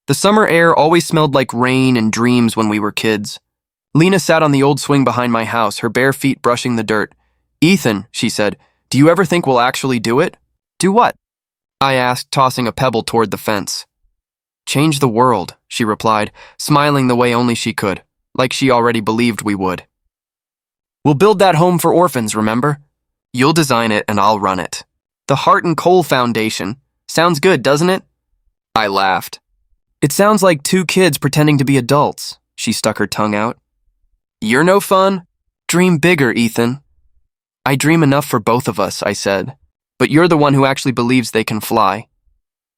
The summer air always smelled like rain and dreams when we were kids. Lena sat on the old swing behind my house, her bare feet brushing the dirt. "Ethan," she said, "do you ever think we'll actually do it?" "Do what?" I asked, tossing a pebble toward the fence. "Change the world," she replied, smiling the way only she could, like she already believed we would. "We'll build that home for orphans, remember? You'll design it and I'll run it. The Heart and Coal Foundation. Sounds good, doesn't it?" I laughed. "It sounds like two kids pretending to be adults," she stuck her tongue out. "You're no fun? Dream bigger, Ethan." "I dream enough for both of us," I said, "but you're the one who actually believes they can fly."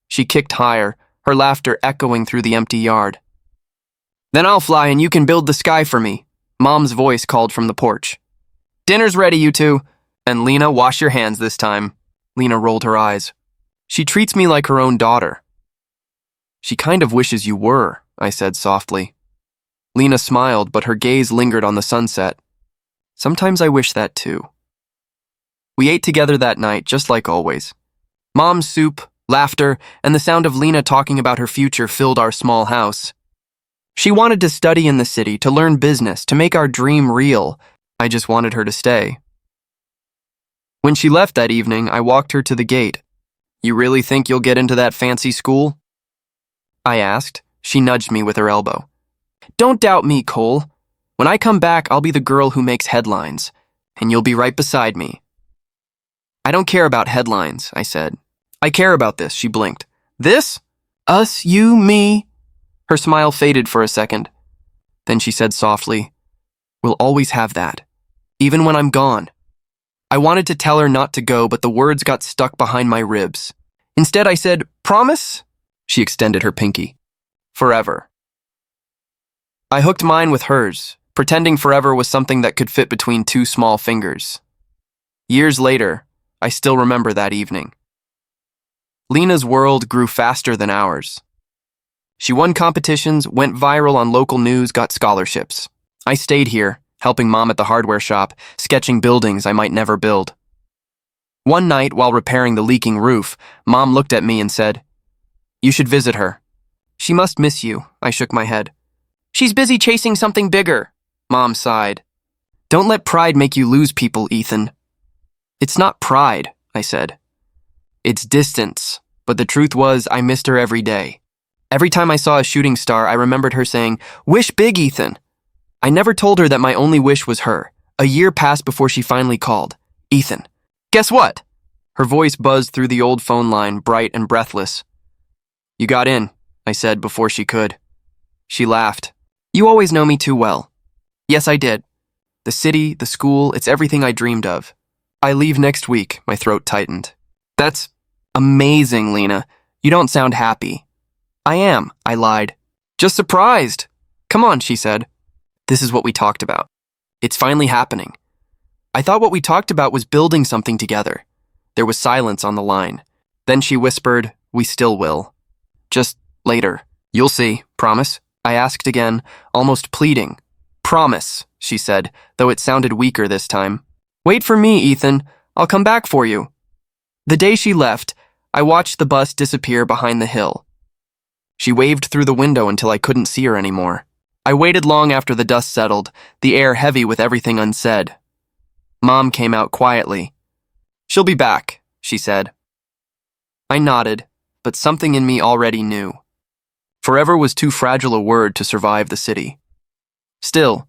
She kicked higher, her laughter echoing through the empty yard. "Then I'll fly and you can build the sky for me," Mom's voice called from the porch. "Dinner's ready, you two. And Lena, wash your hands this time." Lena rolled her eyes. "She treats me like her own daughter." "She kind of wishes you were," I said softly. Lena smiled, but her gaze lingered on the sunset. "Sometimes I wish that too." We ate together that night, just like always. Mom's soup, laughter, and the sound of Lena talking about her future filled our small house. She wanted to study in the city, to learn business, to make our dream real. I just wanted her to stay. When she left that evening, I walked her to the gate. "You really think you'll get into that fancy school?" I asked. She nudged me with her elbow. "Don't doubt me, Cole. When I come back, I'll be the girl who makes headlines, and you'll be right beside me." "I don't care about headlines," I said. "I care about this," she blinked. "This? Us, you, me?" Her smile faded for a second. Then she said softly, "We'll always have that, even when I'm gone." I wanted to tell her not to go, but the words got stuck behind my ribs. Instead, I said, "Promise?" She extended her pinky. "Forever." I hooked mine with hers, pretending forever was something that could fit between two small fingers. Years later, I still remember that evening. Lena's world grew faster than ours. She won competitions, went viral on local news, got scholarships. I stayed here, helping Mom at the hardware shop, sketching buildings I might never build. One night, while repairing the leaking roof, Mom looked at me and said, "You should visit her." "She must miss you," I shook my head. "She's busy chasing something bigger," Mom sighed. "Don't let pride make you lose people, Ethan." "It's not pride," I said. "It's distance," but the truth was I missed her every day. Every time I saw a shooting star, I remembered her saying, "Wish big, Ethan." I never told her that my only wish was her. A year passed before she finally called. "Ethan, guess what?" Her voice buzzed through the old phone line, bright and breathless. "You got in," I said before she could. She laughed. "You always know me too well." "Yes, I did. The city, the school, it's everything I dreamed of." "I leave next week," my throat tightened. "That's amazing, Lena. You don't sound happy." "I am," I lied. "Just surprised." "Come on," she said. "This is what we talked about. It's finally happening." I thought what we talked about was building something together. There was silence on the line. Then she whispered, "We still will. Just later. You'll see. Promise?" I asked again, almost pleading. "Promise," she said, though it sounded weaker this time. "Wait for me, Ethan. I'll come back for you." The day she left, I watched the bus disappear behind the hill. She waved through the window until I couldn't see her anymore. I waited long after the dust settled, the air heavy with everything unsaid. Mom came out quietly. "She'll be back," she said. I nodded, but something in me already knew. Forever was too fragile a word to survive the city. Still,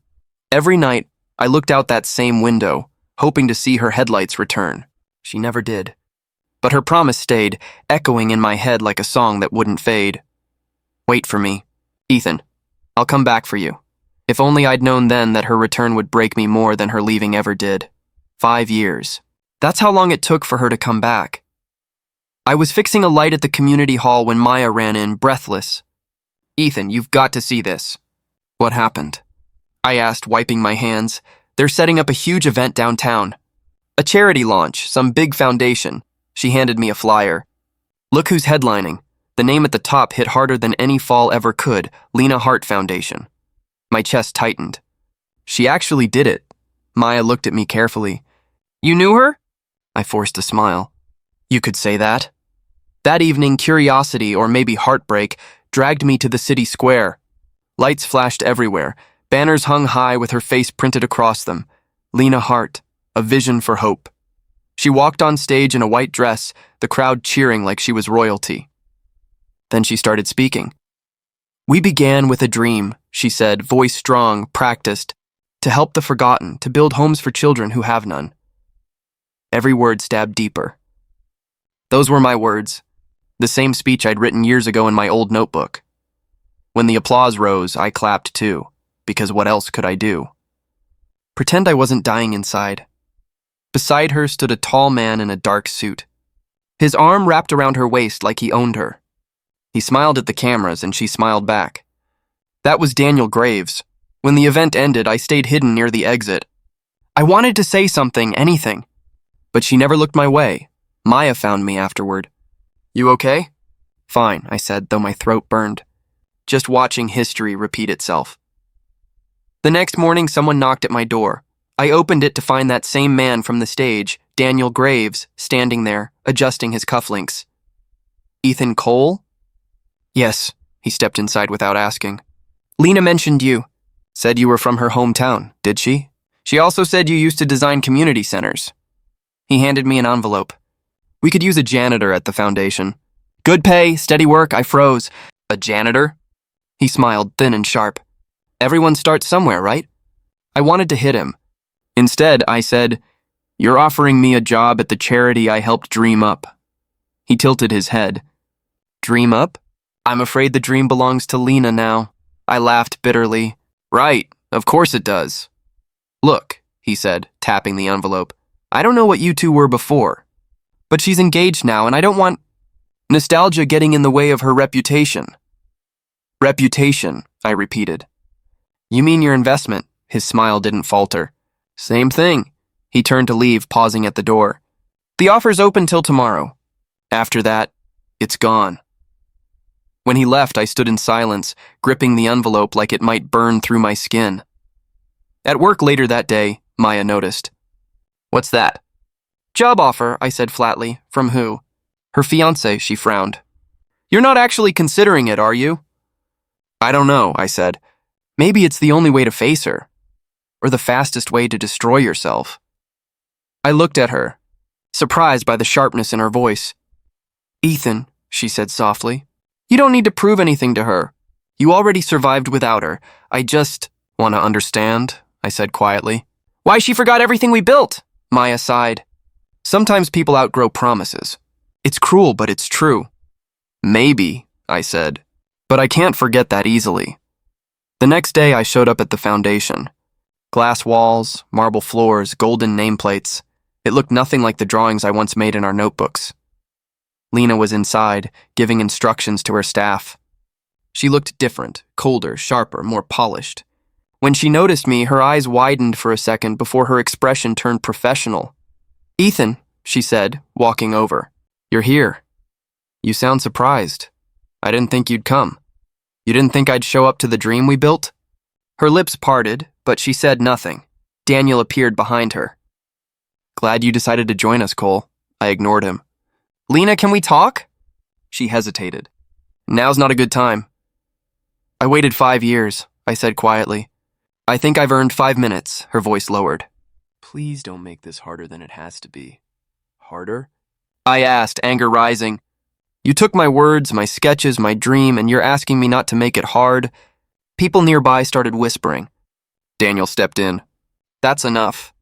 every night, I looked out that same window, hoping to see her headlights return. She never did. But her promise stayed, echoing in my head like a song that wouldn't fade. "Wait for me, Ethan. I'll come back for you." If only I'd known then that her return would break me more than her leaving ever did. 5 years. That's how long it took for her to come back. I was fixing a light at the community hall when Maya ran in, breathless. "Ethan, you've got to see this." "What happened?" I asked, wiping my hands. "They're setting up a huge event downtown. A charity launch, some big foundation." She handed me a flyer. "Look who's headlining." The name at the top hit harder than any fall ever could, Lena Hart Foundation. My chest tightened. She actually did it. Maya looked at me carefully. "You knew her?" I forced a smile. "You could say that." That evening, curiosity, or maybe heartbreak, dragged me to the city square. Lights flashed everywhere, banners hung high with her face printed across them. Lena Hart, a vision for hope. She walked on stage in a white dress, the crowd cheering like she was royalty. Then she started speaking. "We began with a dream," she said, voice strong, practiced, "to help the forgotten, to build homes for children who have none." Every word stabbed deeper. Those were my words, the same speech I'd written years ago in my old notebook. When the applause rose, I clapped too, because what else could I do? Pretend I wasn't dying inside. Beside her stood a tall man in a dark suit. His arm wrapped around her waist like he owned her. He smiled at the cameras and she smiled back. That was Daniel Graves. When the event ended, I stayed hidden near the exit. I wanted to say something, anything, but she never looked my way. Maya found me afterward. "You okay?" "Fine," I said, though my throat burned. Just watching history repeat itself. The next morning, someone knocked at my door. I opened it to find that same man from the stage, Daniel Graves, standing there, adjusting his cufflinks. "Ethan Cole?" "Yes," he stepped inside without asking. "Lena mentioned you. Said you were from her hometown, did she? She also said you used to design community centers." He handed me an envelope. "We could use a janitor at the foundation. Good pay, steady work." I froze. "A janitor?" He smiled, thin and sharp. "Everyone starts somewhere, right?" I wanted to hit him. Instead, I said, "You're offering me a job at the charity I helped dream up." He tilted his head. "Dream up? I'm afraid the dream belongs to Lena now." I laughed bitterly. "Right, of course it does." "Look," he said, tapping the envelope, "I don't know what you two were before, but she's engaged now and I don't want nostalgia getting in the way of her reputation." "Reputation," I repeated. "You mean your investment?" His smile didn't falter. "Same thing." He turned to leave, pausing at the door. "The offer's open till tomorrow. After that, it's gone." When he left, I stood in silence, gripping the envelope like it might burn through my skin. At work later that day, Maya noticed. "What's that?" "Job offer," I said flatly. "From who?" "Her fiancé," she frowned. "You're not actually considering it, are you?" "I don't know," I said. "Maybe it's the only way to face her. Or the fastest way to destroy yourself." I looked at her, surprised by the sharpness in her voice. "Ethan," she said softly, "you don't need to prove anything to her. You already survived without her. I just want to understand," I said quietly. "Why she forgot everything we built?" Maya sighed. "Sometimes people outgrow promises. It's cruel, but it's true." "Maybe," I said, "but I can't forget that easily." The next day I showed up at the foundation. Glass walls, marble floors, golden nameplates. It looked nothing like the drawings I once made in our notebooks. Lena was inside, giving instructions to her staff. She looked different, colder, sharper, more polished. When she noticed me, her eyes widened for a second before her expression turned professional. "Ethan," she said, walking over. "You're here. You sound surprised. I didn't think you'd come. You didn't think I'd show up to the dream we built?" Her lips parted, but she said nothing. Daniel appeared behind her. "Glad you decided to join us, Cole." I ignored him. "Lena, can we talk?" She hesitated. "Now's not a good time." "I waited 5 years," I said quietly. "I think I've earned 5 minutes," her voice lowered. "Please don't make this harder than it has to be." "Harder?" I asked, anger rising. "You took my words, my sketches, my dream, and you're asking me not to make it hard?" People nearby started whispering. Daniel stepped in. "That's enough.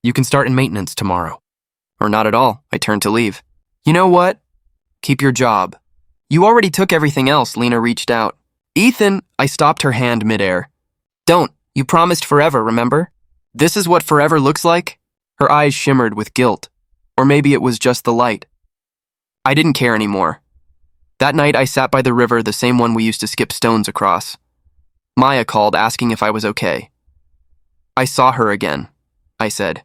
You can start in maintenance tomorrow." "Or not at all," I turned to leave. "You know what? Keep your job." "You already took everything else," Lena reached out. "Ethan," I stopped her hand midair. "Don't. You promised forever, remember? This is what forever looks like?" Her eyes shimmered with guilt. Or maybe it was just the light. I didn't care anymore. That night I sat by the river, the same one we used to skip stones across. Maya called, asking if I was okay. "I saw her again," I said.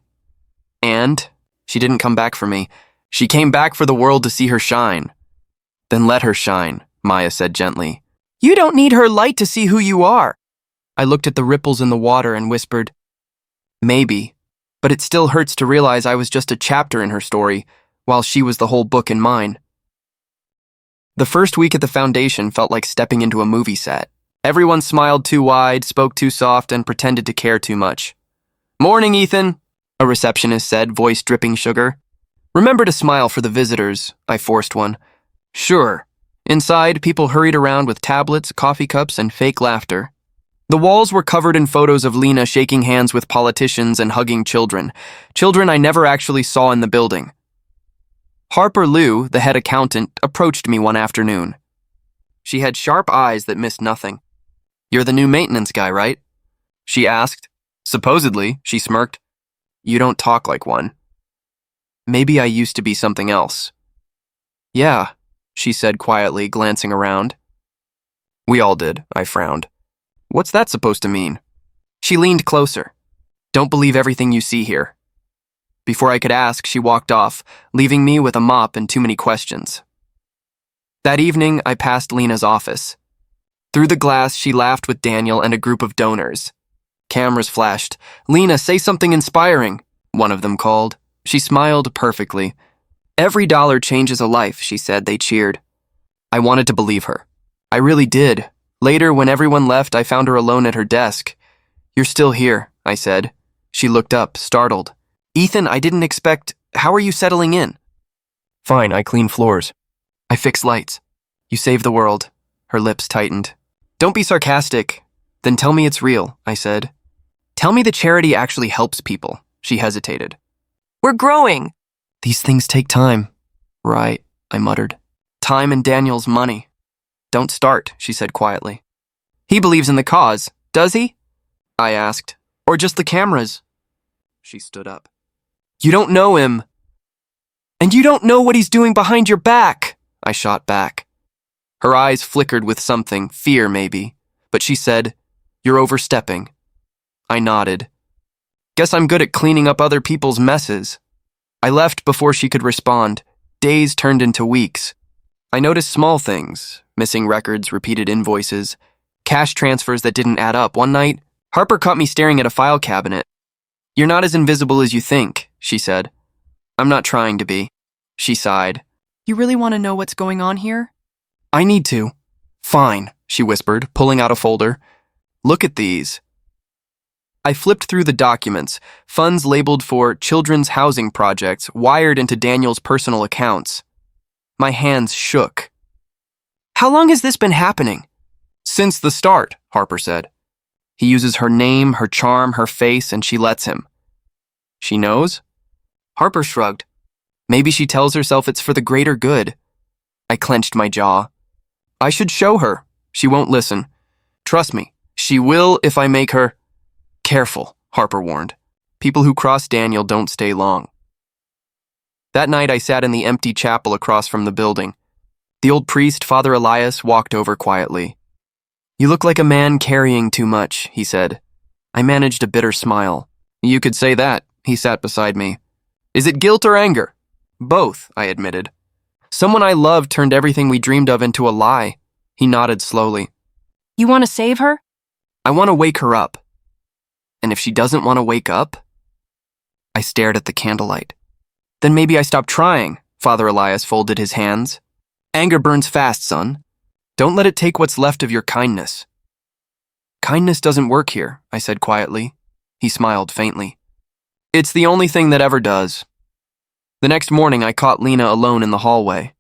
"And?" She didn't come back for me. "She came back for the world to see her shine." "Then let her shine," Maya said gently. "You don't need her light to see who you are." I looked at the ripples in the water and whispered, "Maybe, but it still hurts to realize I was just a chapter in her story, while she was the whole book in mine." The first week at the foundation felt like stepping into a movie set. Everyone smiled too wide, spoke too soft, and pretended to care too much. "Morning, Ethan," a receptionist said, voice dripping sugar. "Remember to smile for the visitors," I forced one. "Sure." Inside, people hurried around with tablets, coffee cups, and fake laughter. The walls were covered in photos of Lena shaking hands with politicians and hugging children I never actually saw in the building. Harper Liu, the head accountant, approached me one afternoon. She had sharp eyes that missed nothing. "You're the new maintenance guy, right?" she asked. "Supposedly," she smirked. "You don't talk like one." "Maybe I used to be something else." "Yeah," she said quietly, glancing around. "We all did," I frowned. "What's that supposed to mean?" She leaned closer. "Don't believe everything you see here." Before I could ask, she walked off, leaving me with a mop and too many questions. That evening, I passed Lena's office. Through the glass, she laughed with Daniel and a group of donors. Cameras flashed. "Lena, say something inspiring," one of them called. She smiled perfectly. "Every dollar changes a life," she said. They cheered. I wanted to believe her. I really did. Later, when everyone left, I found her alone at her desk. "You're still here," I said. She looked up, startled. "Ethan, I didn't expect... How are you settling in?" "Fine, I clean floors. I fix lights. You save the world." Her lips tightened. "Don't be sarcastic." "Then tell me it's real," I said. "Tell me the charity actually helps people." She hesitated. "We're growing." "These things take time." "Right," I muttered. "Time and Daniel's money." "Don't start," she said quietly. "He believes in the cause, does he?" I asked. "Or just the cameras?" She stood up. "You don't know him." "And you don't know what he's doing behind your back," I shot back. Her eyes flickered with something, fear maybe, but she said, "You're overstepping." I nodded. "Guess I'm good at cleaning up other people's messes." I left before she could respond. Days turned into weeks. I noticed small things, missing records, repeated invoices, cash transfers that didn't add up. One night, Harper caught me staring at a file cabinet. "You're not as invisible as you think," she said. "I'm not trying to be." She sighed. "You really want to know what's going on here?" "I need to." "Fine," she whispered, pulling out a folder. "Look at these." I flipped through the documents, funds labeled for children's housing projects wired into Daniel's personal accounts. My hands shook. "How long has this been happening?" "Since the start," Harper said. "He uses her name, her charm, her face, and she lets him." "She knows?" Harper shrugged. "Maybe she tells herself it's for the greater good." I clenched my jaw. "I should show her. She won't listen. Trust me, she will if I make her..." "Careful," Harper warned. "People who cross Daniel don't stay long." That night I sat in the empty chapel across from the building. The old priest, Father Elias, walked over quietly. "You look like a man carrying too much," he said. I managed a bitter smile. "You could say that." He sat beside me. "Is it guilt or anger?" "Both," I admitted. "Someone I loved turned everything we dreamed of into a lie." He nodded slowly. "You want to save her?" "I want to wake her up." "And if she doesn't want to wake up?" I stared at the candlelight. "Then maybe I stop trying." Father Elias folded his hands. "Anger burns fast, son. Don't let it take what's left of your kindness." "Kindness doesn't work here," I said quietly. He smiled faintly. "It's the only thing that ever does." The next morning, I caught Lena alone in the hallway.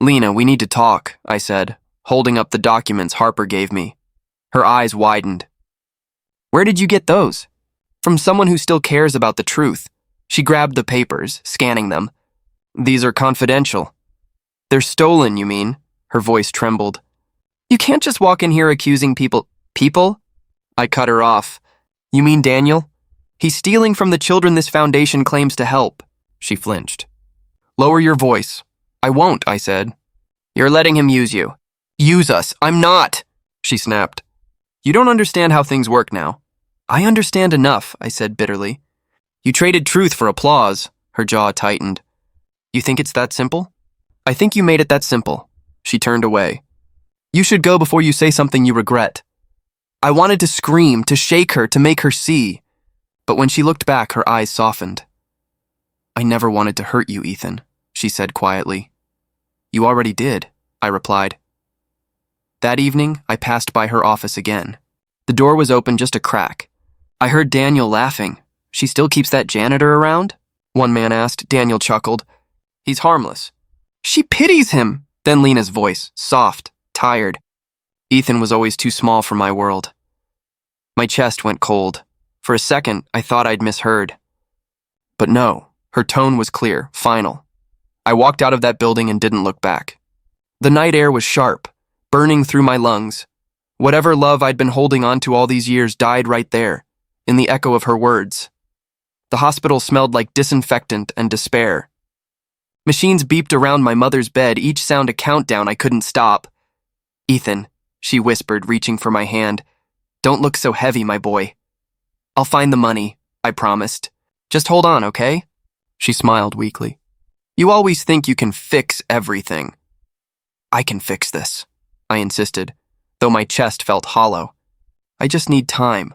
"Lena, we need to talk," I said, holding up the documents Harper gave me. Her eyes widened. "Where did you get those?" "From someone who still cares about the truth." She grabbed the papers, scanning them. "These are confidential." "They're stolen, you mean?" Her voice trembled. "You can't just walk in here accusing people." "People?" I cut her off. "You mean Daniel? He's stealing from the children this foundation claims to help." She flinched. "Lower your voice." "I won't," I said. "You're letting him use you." "Use us. I'm not," she snapped. "You don't understand how things work now." "I understand enough," I said bitterly. "You traded truth for applause." Her jaw tightened. "You think it's that simple?" "I think you made it that simple." She turned away. "You should go before you say something you regret." I wanted to scream, to shake her, to make her see. But when she looked back, her eyes softened. "I never wanted to hurt you, Ethan," she said quietly. "You already did." I replied. That evening, I passed by her office again. The door was open just a crack. I heard Daniel laughing. She still keeps that janitor around? One man asked. Daniel chuckled. He's harmless. She pities him. Then Lena's voice, soft, tired. Ethan was always too small for my world. My chest went cold. For a second, I thought I'd misheard. But no, her tone was clear, final. I walked out of that building and didn't look back. The night air was sharp, burning through my lungs. Whatever love I'd been holding on to all these years died right there, in the echo of her words. The hospital smelled like disinfectant and despair. Machines beeped around my mother's bed, each sound a countdown I couldn't stop. Ethan, she whispered, reaching for my hand. Don't look so heavy, my boy. I'll find the money, I promised. Just hold on, okay? She smiled weakly. You always think you can fix everything. I can fix this, I insisted, though my chest felt hollow. I just need time.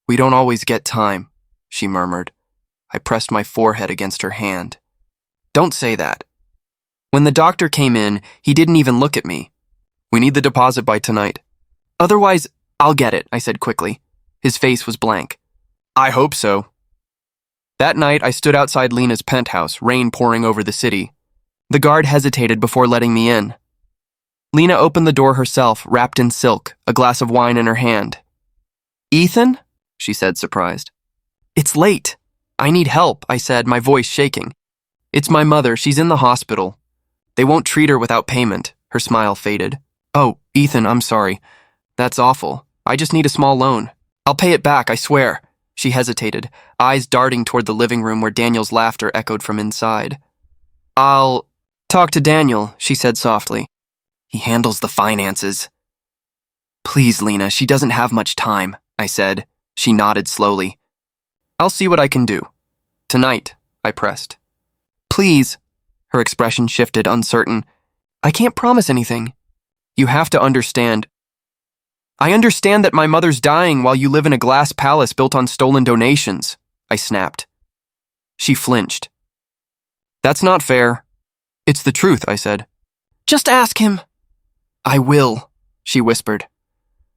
We don't always get time, she murmured. I pressed my forehead against her hand. Don't say that. When the doctor came in, he didn't even look at me. We need the deposit by tonight. Otherwise, I'll get it, I said quickly. His face was blank. I hope so. That night, I stood outside Lena's penthouse, rain pouring over the city. The guard hesitated before letting me in. Lena opened the door herself, wrapped in silk, a glass of wine in her hand. Ethan? She said, surprised. It's late. I need help, I said, my voice shaking. It's my mother. She's in the hospital. They won't treat her without payment. Her smile faded. Oh, Ethan, I'm sorry. That's awful. I just need a small loan. I'll pay it back, I swear. She hesitated, eyes darting toward the living room where Daniel's laughter echoed from inside. I'll talk to Daniel, she said softly. He handles the finances. Please, Lena, she doesn't have much time, I said. She nodded slowly. I'll see what I can do. Tonight, I pressed. Please. Her expression shifted, uncertain. I can't promise anything. You have to understand. I understand that my mother's dying while you live in a glass palace built on stolen donations, I snapped. She flinched. That's not fair. It's the truth, I said. Just ask him. I will, she whispered.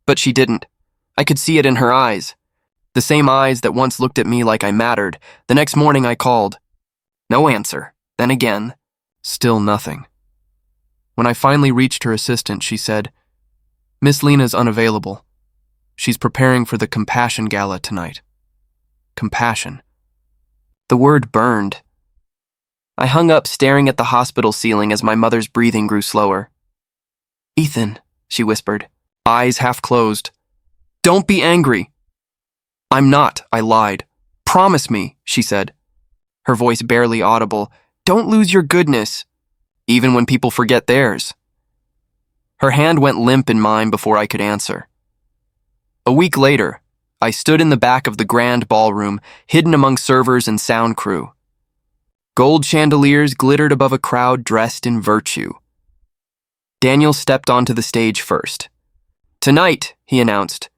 But she didn't. I could see it in her eyes. The same eyes that once looked at me like I mattered. The next morning I called. No answer. Then again. Still nothing. When I finally reached her assistant, she said, Miss Lena's unavailable. She's preparing for the Compassion Gala tonight. Compassion. The word burned. I hung up staring at the hospital ceiling as my mother's breathing grew slower. Ethan, she whispered, eyes half closed. Don't be angry. I'm not, I lied. Promise me, she said. Her voice barely audible. Don't lose your goodness, even when people forget theirs. Her hand went limp in mine before I could answer. A week later, I stood in the back of the grand ballroom, hidden among servers and sound crew. Gold chandeliers glittered above a crowd dressed in virtue. Daniel stepped onto the stage first. Tonight, he announced,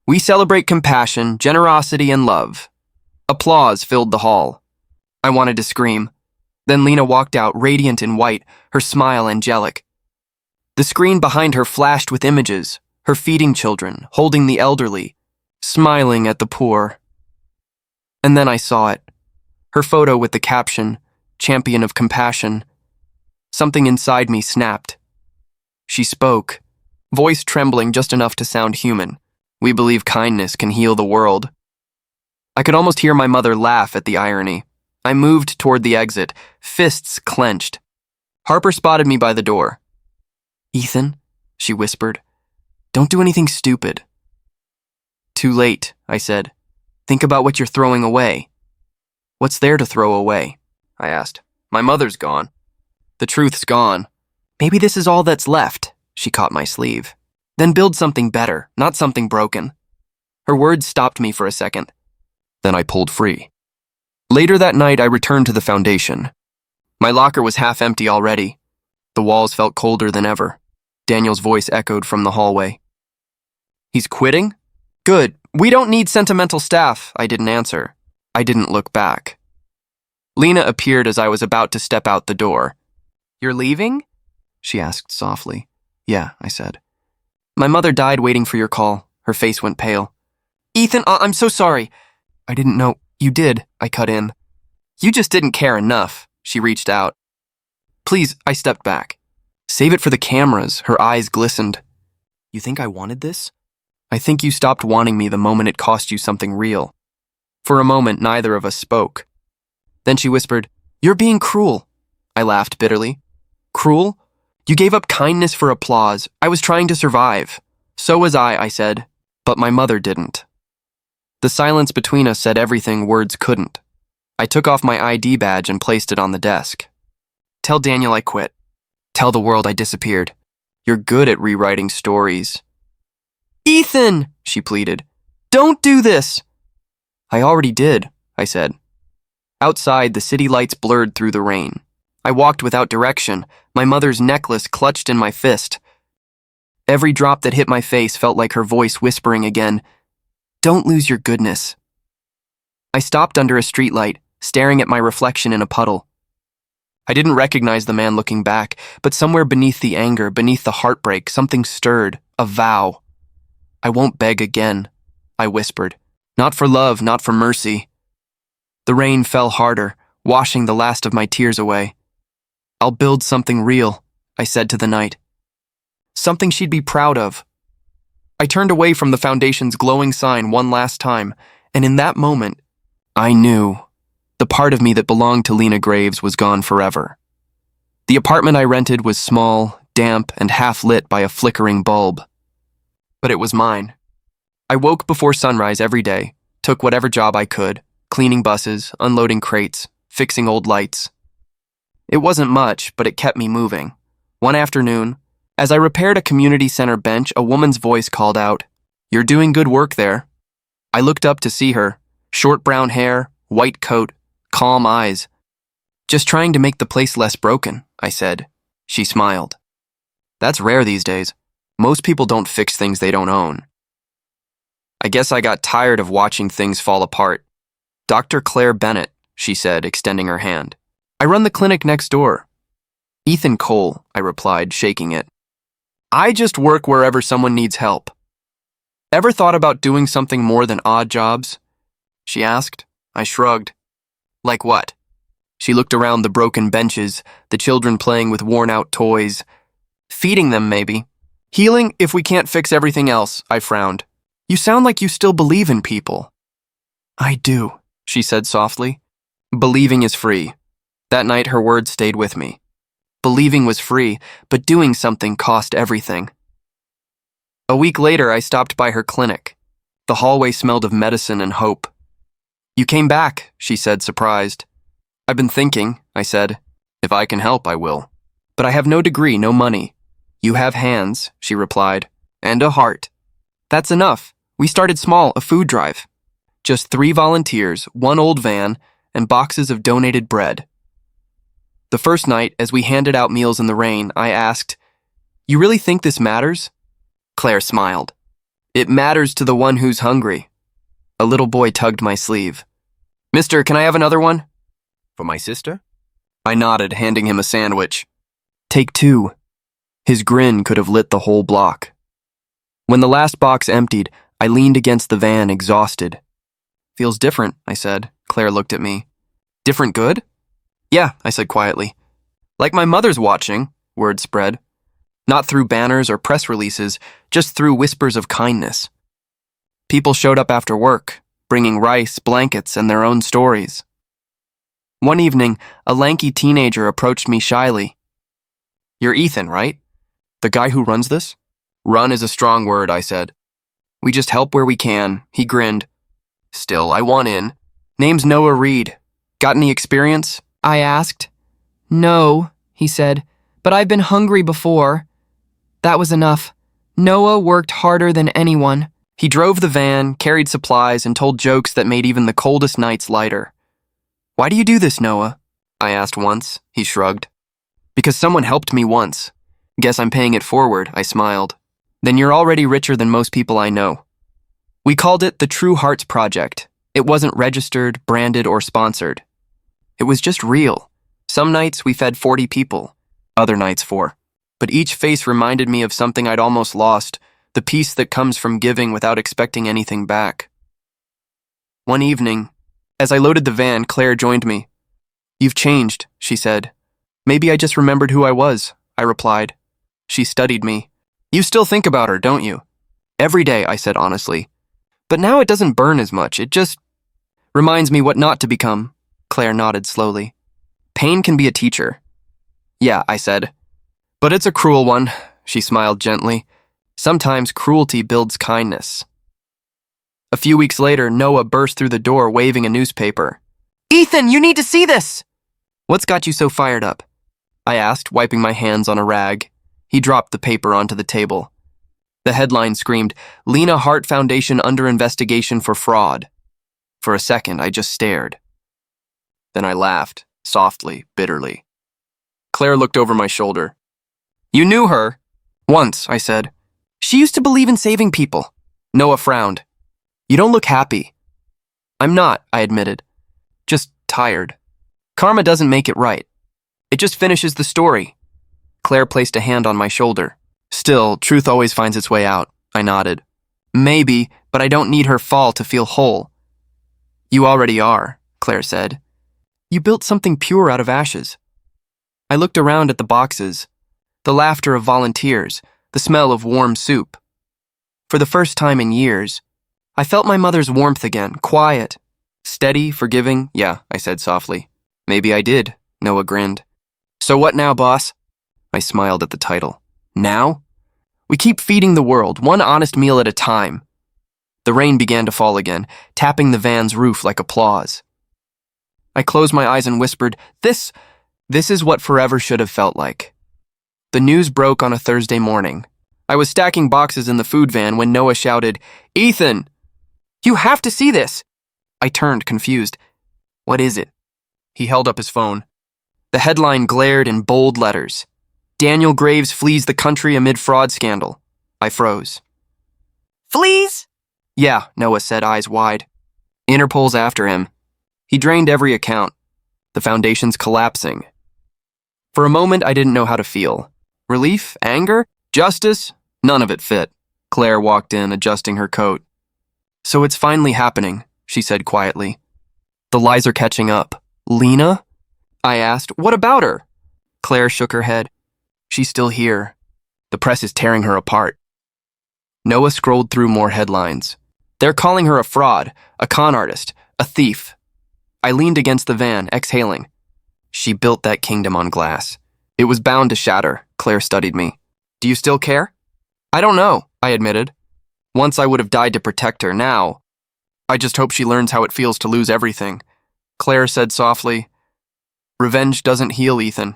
we celebrate compassion, generosity, and love. Applause filled the hall. I wanted to scream. Then Lena walked out, radiant in white, her smile angelic. The screen behind her flashed with images, her feeding children, holding the elderly, smiling at the poor. And then I saw it. Her photo with the caption, Champion of Compassion. Something inside me snapped. She spoke, voice trembling just enough to sound human. We believe kindness can heal the world. I could almost hear my mother laugh at the irony. I moved toward the exit, fists clenched. Harper spotted me by the door. Ethan, she whispered, don't do anything stupid. Too late, I said. Think about what you're throwing away. What's there to throw away? I asked. My mother's gone. The truth's gone. Maybe this is all that's left, she caught my sleeve. Then build something better, not something broken. Her words stopped me for a second. Then I pulled free. Later that night, I returned to the foundation. My locker was half empty already. The walls felt colder than ever. Daniel's voice echoed from the hallway. He's quitting? Good. We don't need sentimental staff, I didn't answer. I didn't look back. Lena appeared as I was about to step out the door. You're leaving? she asked softly. Yeah, I said. My mother died waiting for your call. Her face went pale. Ethan, I'm so sorry. I didn't know. You did, I cut in. You just didn't care enough. She reached out. Please, I stepped back. Save it for the cameras. Her eyes glistened. You think I wanted this? I think you stopped wanting me the moment it cost you something real. For a moment, neither of us spoke. Then she whispered, You're being cruel. I laughed bitterly. Cruel? You gave up kindness for applause. I was trying to survive. So was I said, but my mother didn't. The silence between us said everything words couldn't. I took off my ID badge and placed it on the desk. Tell Daniel I quit. Tell the world I disappeared. You're good at rewriting stories. Ethan, she pleaded. Don't do this. I already did, I said. Outside, the city lights blurred through the rain. I walked without direction, my mother's necklace clutched in my fist. Every drop that hit my face felt like her voice whispering again, Don't lose your goodness. I stopped under a streetlight, staring at my reflection in a puddle. I didn't recognize the man looking back, but somewhere beneath the anger, beneath the heartbreak, something stirred, a vow. I won't beg again, I whispered. Not for love, not for mercy. The rain fell harder, washing the last of my tears away. I'll build something real, I said to the night. Something she'd be proud of. I turned away from the foundation's glowing sign one last time, and in that moment, I knew the part of me that belonged to Lena Graves was gone forever. The apartment I rented was small, damp, and half-lit by a flickering bulb. But it was mine. I woke before sunrise every day, took whatever job I could, cleaning buses, unloading crates, fixing old lights. It wasn't much, but it kept me moving. One afternoon, as I repaired a community center bench, a woman's voice called out, You're doing good work there. I looked up to see her, short brown hair, white coat, calm eyes. Just trying to make the place less broken, I said. She smiled. That's rare these days. Most people don't fix things they don't own. I guess I got tired of watching things fall apart. Dr. Claire Bennett, she said, extending her hand. I run the clinic next door. Ethan Cole, I replied, shaking it. I just work wherever someone needs help. Ever thought about doing something more than odd jobs? She asked. I shrugged. Like what? She looked around the broken benches, the children playing with worn-out toys. Feeding them, maybe. Healing if we can't fix everything else, I frowned. You sound like you still believe in people. I do, she said softly. Believing is free. That night her words stayed with me. Believing was free, but doing something cost everything. A week later, I stopped by her clinic. The hallway smelled of medicine and hope. You came back, she said, surprised. I've been thinking, I said. If I can help, I will. But I have no degree, no money. You have hands, she replied, and a heart. That's enough. We started small, a food drive. Just 3 volunteers, 1 old van, and boxes of donated bread. The first night, as we handed out meals in the rain, I asked, You really think this matters? Claire smiled. It matters to the one who's hungry. A little boy tugged my sleeve. Mister, can I have another one? For my sister? I nodded, handing him a sandwich. Take 2. His grin could have lit the whole block. When the last box emptied, I leaned against the van, exhausted. Feels different, I said. Claire looked at me. Different good? Yeah, I said quietly. Like my mother's watching, word spread. Not through banners or press releases, just through whispers of kindness. People showed up after work, bringing rice, blankets, and their own stories. One evening, a lanky teenager approached me shyly. You're Ethan, right? The guy who runs this? Run is a strong word, I said. We just help where we can, he grinned. Still, I want in. Name's Noah Reed. Got any experience? I asked. No, he said, but I've been hungry before. That was enough. Noah worked harder than anyone. He drove the van, carried supplies, and told jokes that made even the coldest nights lighter. Why do you do this, Noah? I asked once. He shrugged. Because someone helped me once. Guess I'm paying it forward, I smiled. Then you're already richer than most people I know. We called it the True Hearts Project. It wasn't registered, branded, or sponsored. It was just real. Some nights we fed 40 people, other nights 4. but each face reminded me of something I'd almost lost, the peace that comes from giving without expecting anything back. One evening, as I loaded the van, Claire joined me. "You've changed," she said. "Maybe I just remembered who I was," I replied. She studied me. "You still think about her, don't you?" "Every day," I said honestly. "But now it doesn't burn as much. It just reminds me what not to become." Claire nodded slowly. "Pain can be a teacher." "Yeah," I said. "But it's a cruel one," she smiled gently. "Sometimes cruelty builds kindness." A few weeks later, Noah burst through the door waving a newspaper. "Ethan, you need to see this!" "What's got you so fired up?" I asked, wiping my hands on a rag. He dropped the paper onto the table. The headline screamed, "Lena Hart Foundation under investigation for fraud." For a second, I just stared. Then I laughed, softly, bitterly. Claire looked over my shoulder. "You knew her?" "Once," I said. "She used to believe in saving people." Noah frowned. "You don't look happy." "I'm not," I admitted. "Just tired. Karma doesn't make it right. It just finishes the story." Claire placed a hand on my shoulder. "Still, truth always finds its way out," I nodded. "Maybe, but I don't need her fall to feel whole." "You already are," Claire said. "You built something pure out of ashes." I looked around at the boxes, the laughter of volunteers, the smell of warm soup. For the first time in years, I felt my mother's warmth again, quiet, steady, forgiving. "Yeah," I said softly. "Maybe I did," Noah grinned. "So what now, boss?" I smiled at the title. "Now? We keep feeding the world, one honest meal at a time." The rain began to fall again, tapping the van's roof like applause. I closed my eyes and whispered, This is what forever should have felt like." The news broke on a Thursday morning. I was stacking boxes in the food van when Noah shouted, "Ethan, you have to see this." I turned, confused. "What is it?" He held up his phone. The headline glared in bold letters. "Daniel Graves flees the country amid fraud scandal." I froze. "Flees?" "Yeah," Noah said, eyes wide. "Interpol's after him. He drained every account. The foundation's collapsing." For a moment, I didn't know how to feel. Relief? Anger? Justice? None of it fit. Claire walked in, adjusting her coat. "So it's finally happening," she said quietly. "The lies are catching up." "Lena?" I asked. "What about her?" Claire shook her head. "She's still here. The press is tearing her apart." Noah scrolled through more headlines. "They're calling her a fraud, a con artist, a thief." I leaned against the van, exhaling. She built that kingdom on glass. It was bound to shatter. Claire studied me. "Do you still care?" "I don't know," I admitted. Once I would have died to protect her. Now, I just hope she learns how it feels to lose everything. Claire said softly, "Revenge doesn't heal, Ethan."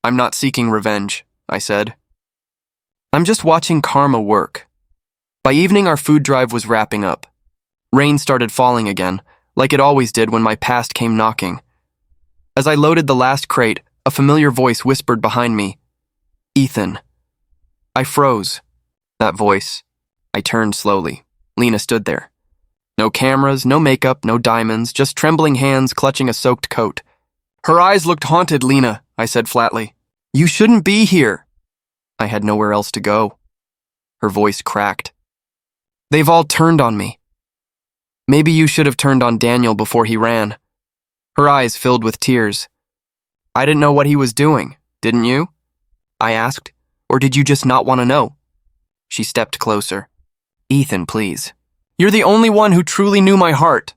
"I'm not seeking revenge," I said. "I'm just watching karma work." By evening, our food drive was wrapping up. Rain started falling again, like it always did when my past came knocking. As I loaded the last crate, a familiar voice whispered behind me, "Ethan." I froze. That voice. I turned slowly. Lena stood there. No cameras, no makeup, no diamonds, just trembling hands clutching a soaked coat. "Her eyes looked haunted, Lena," I said flatly. "You shouldn't be here." I had nowhere else to go. Her voice cracked. "They've all turned on me." "Maybe you should have turned on Daniel before he ran." Her eyes filled with tears. "I didn't know what he was doing, didn't you?" I asked. "Or did you just not want to know?" She stepped closer. "Ethan, please. You're the only one who truly knew my heart."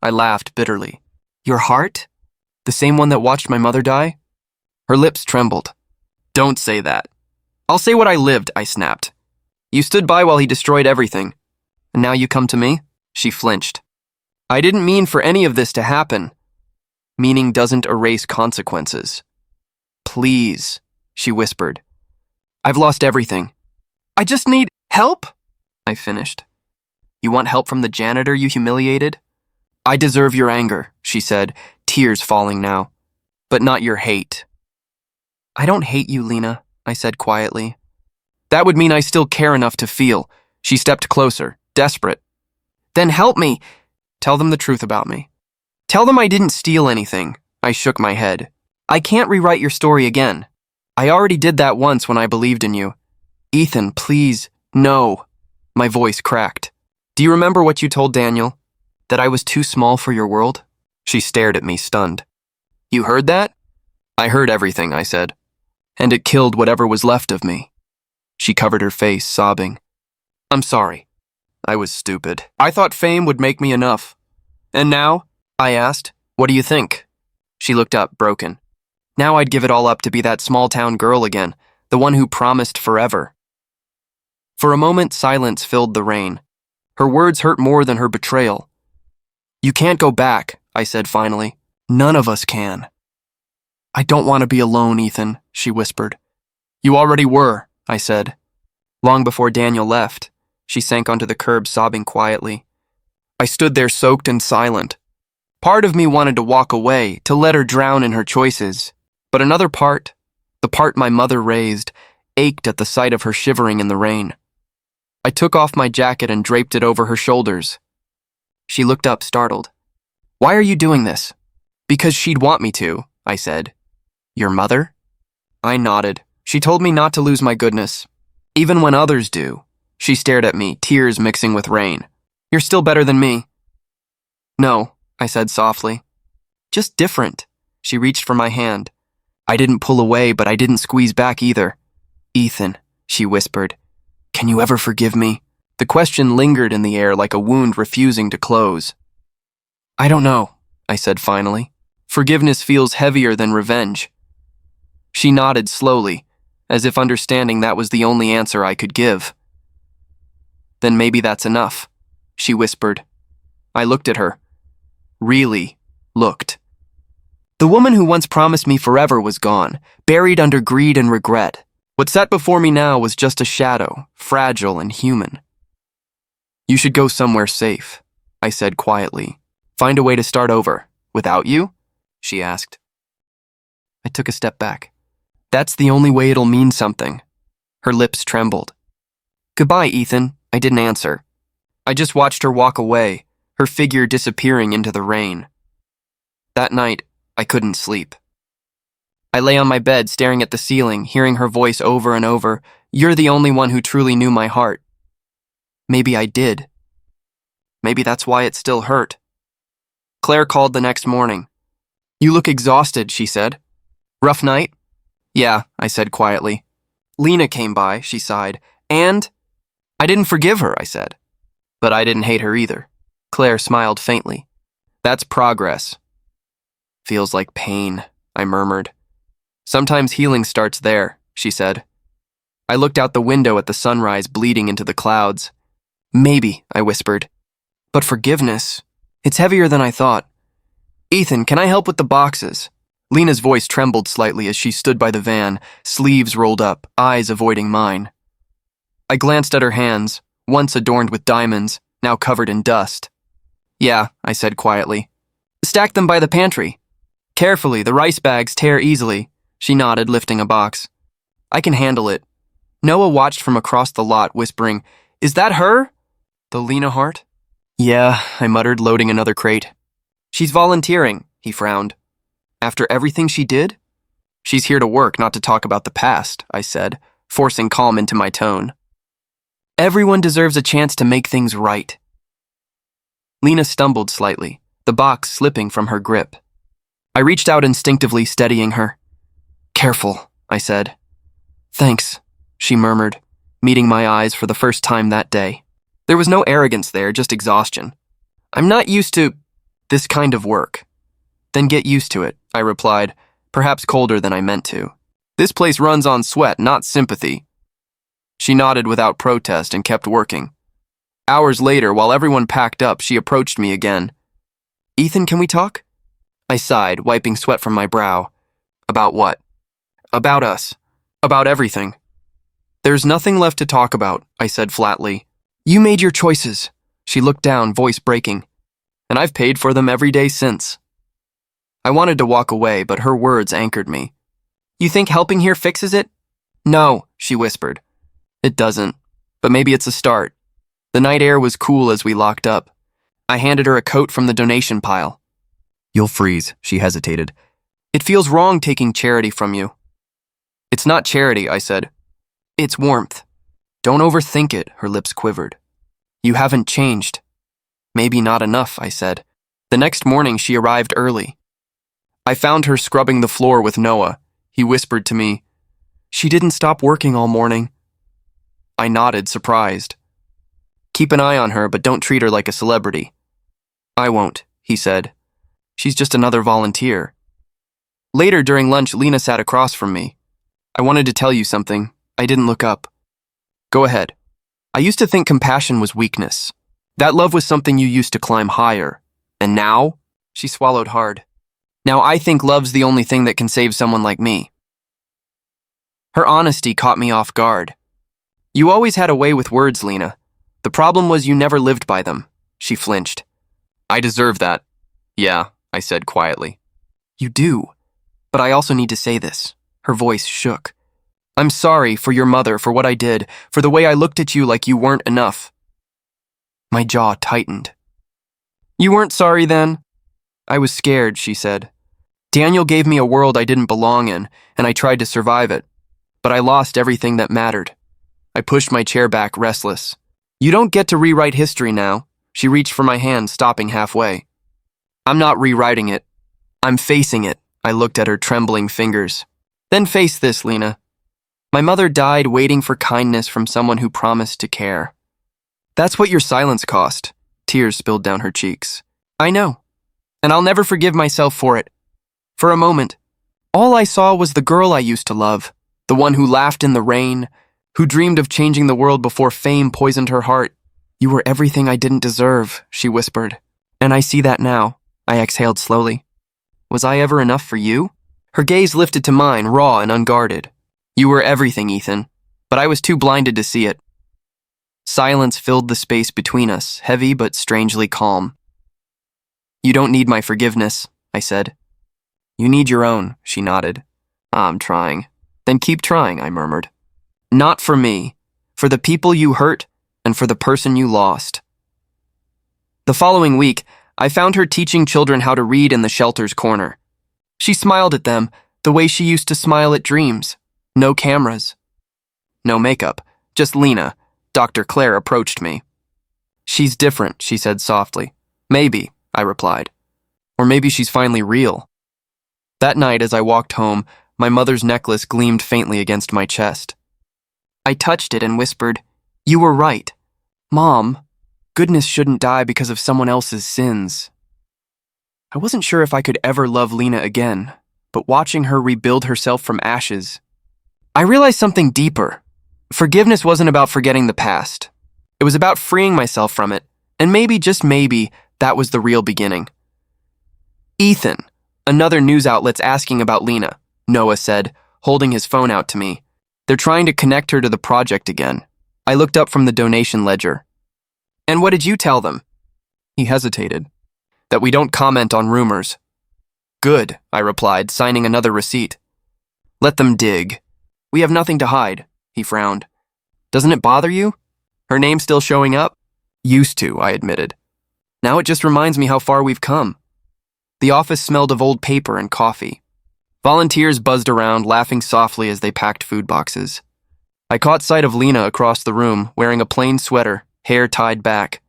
I laughed bitterly. "Your heart? The same one that watched my mother die?" Her lips trembled. "Don't say that." "I'll say what I lived," I snapped. "You stood by while he destroyed everything. And now you come to me?" She flinched. "I didn't mean for any of this to happen." Meaning doesn't erase consequences. "Please," she whispered. "I've lost everything. I just need help," I finished. "You want help from the janitor you humiliated?" "I deserve your anger," she said, tears falling now. "But not your hate." "I don't hate you, Lena," I said quietly. "That would mean I still care enough to feel." She stepped closer, desperate. "Then help me. Tell them the truth about me. Tell them I didn't steal anything." I shook my head. "I can't rewrite your story again. I already did that once when I believed in you. Ethan, please, no. My voice cracked. Do you remember what you told Daniel? That I was too small for your world? She stared at me, stunned. You heard that? I heard everything, I said. And it killed whatever was left of me. She covered her face, sobbing. I'm sorry. I was stupid. I thought fame would make me enough. And now? I asked. What do you think? She looked up, broken. Now I'd give it all up to be that small-town girl again, the one who promised forever. For a moment, silence filled the rain. Her words hurt more than her betrayal. You can't go back, I said finally. None of us can. I don't want to be alone, Ethan, she whispered. You already were, I said. Long before Daniel left, she sank onto the curb, sobbing quietly. I stood there soaked and silent. Part of me wanted to walk away, to let her drown in her choices. But another part, the part my mother raised, ached at the sight of her shivering in the rain. I took off my jacket and draped it over her shoulders. She looked up, startled. Why are you doing this? Because she'd want me to, I said. Your mother? I nodded. She told me not to lose my goodness. Even when others do. She stared at me, tears mixing with rain. You're still better than me. No, I said softly. Just different. She reached for my hand. I didn't pull away, but I didn't squeeze back either. Ethan, she whispered, can you ever forgive me? The question lingered in the air like a wound refusing to close. I don't know, I said finally. Forgiveness feels heavier than revenge. She nodded slowly, as if understanding that was the only answer I could give. Then maybe that's enough, she whispered. I looked at her. Really looked. The woman who once promised me forever was gone, buried under greed and regret. What sat before me now was just a shadow, fragile and human. You should go somewhere safe, I said quietly. Find a way to start over. Without you? She asked. I took a step back. That's the only way it'll mean something. Her lips trembled. Goodbye, Ethan. I didn't answer. I just watched her walk away, her figure disappearing into the rain. That night, I couldn't sleep. I lay on my bed staring at the ceiling, hearing her voice over and over, You're the only one who truly knew my heart. Maybe I did. Maybe that's why it still hurt. Claire called the next morning. You look exhausted, she said. Rough night? Yeah, I said quietly. Lena came by, she sighed. And? I didn't forgive her, I said. But I didn't hate her either. Claire smiled faintly. That's progress. Feels like pain, I murmured. Sometimes healing starts there, she said. I looked out the window at the sunrise bleeding into the clouds. Maybe, I whispered. But forgiveness, it's heavier than I thought. Ethan, can I help with the boxes? Lena's voice trembled slightly as she stood by the van, sleeves rolled up, eyes avoiding mine. I glanced at her hands, once adorned with diamonds, now covered in dust. Yeah, I said quietly. Stack them by the pantry. Carefully, the rice bags tear easily. She nodded, lifting a box. I can handle it. Noah watched from across the lot, whispering, Is that her? The Lena Hart? Yeah, I muttered, loading another crate. She's volunteering, he frowned. After everything she did? She's here to work, not to talk about the past, I said, forcing calm into my tone. Everyone deserves a chance to make things right. Lena stumbled slightly, the box slipping from her grip. I reached out instinctively, steadying her. Careful, I said. Thanks, she murmured, meeting my eyes for the first time that day. There was no arrogance there, just exhaustion. I'm not used to this kind of work. Then get used to it, I replied, perhaps colder than I meant to. This place runs on sweat, not sympathy. She nodded without protest and kept working. Hours later, while everyone packed up, she approached me again. Ethan, can we talk? I sighed, wiping sweat from my brow. About what? About us. About everything. There's nothing left to talk about, I said flatly. You made your choices. She looked down, voice breaking. And I've paid for them every day since. I wanted to walk away, but her words anchored me. You think helping here fixes it? No, she whispered. It doesn't, but maybe it's a start. The night air was cool as we locked up. I handed her a coat from the donation pile. You'll freeze, she hesitated. It feels wrong taking charity from you. It's not charity, I said. It's warmth. Don't overthink it, her lips quivered. You haven't changed. Maybe not enough, I said. The next morning she arrived early. I found her scrubbing the floor with Noah. He whispered to me, "She didn't stop working all morning." I nodded, surprised. "Keep an eye on her, but don't treat her like a celebrity." "I won't," he said. "She's just another volunteer." Later during lunch, Lena sat across from me. "I wanted to tell you something. I didn't look up." "Go ahead." "I used to think compassion was weakness. That love was something you used to climb higher. And now?" She swallowed hard. "Now I think love's the only thing that can save someone like me." Her honesty caught me off guard. "You always had a way with words, Lena. The problem was you never lived by them." She flinched. "I deserve that." "Yeah," I said quietly. "You do. But I also need to say this." Her voice shook. "I'm sorry for your mother, for what I did, for the way I looked at you like you weren't enough." My jaw tightened. "You weren't sorry then?" "I was scared," she said. "Daniel gave me a world I didn't belong in, and I tried to survive it. But I lost everything that mattered." I pushed my chair back, restless. "You don't get to rewrite history now." She reached for my hand, stopping halfway. "I'm not rewriting it. I'm facing it." I looked at her trembling fingers. "Then face this, Lena. My mother died waiting for kindness from someone who promised to care. That's what your silence cost." Tears spilled down her cheeks. "I know. And I'll never forgive myself for it. For a moment, all I saw was the girl I used to love, the one who laughed in the rain, who dreamed of changing the world before fame poisoned her heart. You were everything I didn't deserve," she whispered. "And I see that now." I exhaled slowly. "Was I ever enough for you?" Her gaze lifted to mine, raw and unguarded. "You were everything, Ethan, but I was too blinded to see it." Silence filled the space between us, heavy but strangely calm. "You don't need my forgiveness," I said. "You need your own," she nodded. "I'm trying." "Then keep trying," I murmured. "Not for me, for the people you hurt, and for the person you lost." The following week, I found her teaching children how to read in the shelter's corner. She smiled at them the way she used to smile at dreams. No cameras. No makeup. Just Lena. Dr. Claire approached me. "She's different," she said softly. "Maybe," I replied. "Or maybe she's finally real." That night, as I walked home, my mother's necklace gleamed faintly against my chest. I touched it and whispered, "You were right. Mom, goodness shouldn't die because of someone else's sins." I wasn't sure if I could ever love Lena again, but watching her rebuild herself from ashes, I realized something deeper. Forgiveness wasn't about forgetting the past. It was about freeing myself from it, and maybe, just maybe, that was the real beginning. "Ethan, another news outlet's asking about Lena," Noah said, holding his phone out to me. "They're trying to connect her to the project again." I looked up from the donation ledger. "And what did you tell them?" He hesitated. "That we don't comment on rumors." "Good," I replied, signing another receipt. "Let them dig. We have nothing to hide." He frowned. "Doesn't it bother you? Her name still showing up?" "Used to," I admitted. "Now it just reminds me how far we've come." The office smelled of old paper and coffee. Volunteers buzzed around, laughing softly as they packed food boxes. I caught sight of Lena across the room, wearing a plain sweater, hair tied back.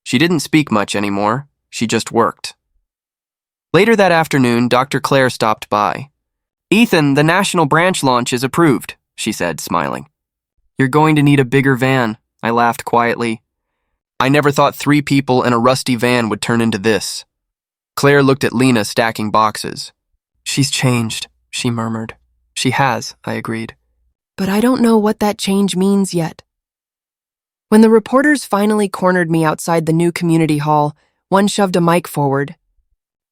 She didn't speak much anymore. She just worked. Later that afternoon, Dr. Claire stopped by. "Ethan, the national branch launch is approved," she said, smiling. "You're going to need a bigger van," I laughed quietly. I never thought 3 people in a rusty van would turn into this. Claire looked at Lena stacking boxes. "She's changed," she murmured. "She has," I agreed. But I don't know what that change means yet. When the reporters finally cornered me outside the new community hall, one shoved a mic forward.